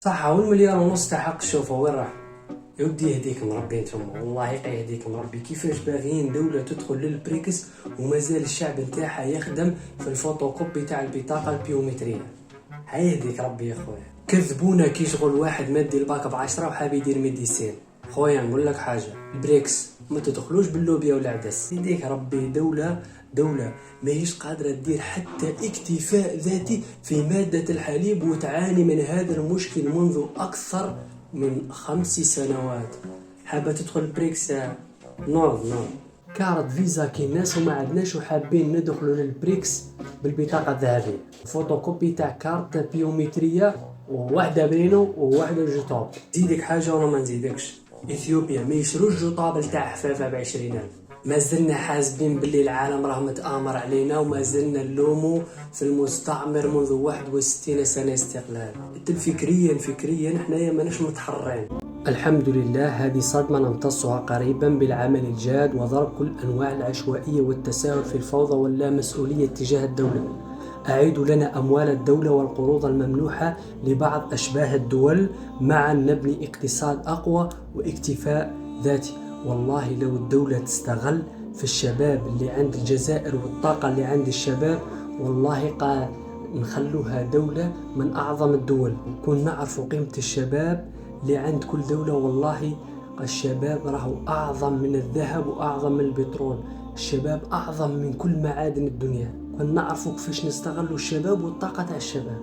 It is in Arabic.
صح، هو المليار ونص تاع حق الشوفه وين راح؟ يا ودي يهديك مربي نتوما، والله يهديك مربي. كيفاش باغيين دولة تدخل للبريكس ومازال الشعب نتاعها يخدم في الفوتوكوبي تاع البطاقة البيومترية؟ هيهديك ربي يا خويا. كذبونا كي شغل واحد مادي الباك ب10 وحاب يدير ميديسين. خويا نقول لك حاجة، البريكس ما تدخلوش باللوبيا والعدس. يديك ربي دولة ماهيش قادرة تدير حتى اكتفاء ذاتي في مادة الحليب، وتعاني من هذا المشكل منذ أكثر من 5 سنوات. حابة تدخل البريكس؟ نوض كارت فيزا كي الناس وما عندناش، وحابين ندخلوا للبريكس بالبطاقة الذهبية، فوتوكوبي تاع كارت بيومترية، وواحدة برينو وواحدة جوتوب. زيدك حاجة ولا ما نزيدكش؟ اثيوبيا ما يشروش جوطابل تاع حفافة ب20,000. ما زلنا حاسبين باللي العالم راه متآمر علينا، وما زلنا نلومو في المستعمر منذ 61 سنة استقلال. فكريا حنايا ماناش متحررين. الحمد لله، هذه صدمة نمتصها قريبا بالعمل الجاد وضرب كل أنواع العشوائية والتساهل في الفوضى واللامسؤولية تجاه الدولة. أعيدوا لنا أموال الدولة والقروض الممنوحة لبعض أشباه الدول، معا نبني اقتصاد أقوى واكتفاء ذاتي. والله لو الدولة تستغل في الشباب اللي عند الجزائر والطاقة اللي عند الشباب، والله نخلوها دولة من أعظم الدول، ونكون نعرفوا قيمة الشباب اللي عند كل دولة. والله الشباب راهو أعظم من الذهب وأعظم من البترول. الشباب أعظم من كل معادن الدنيا. كنا نعرفوا كيفاش نستغلوا الشباب والطاقة تاع الشباب.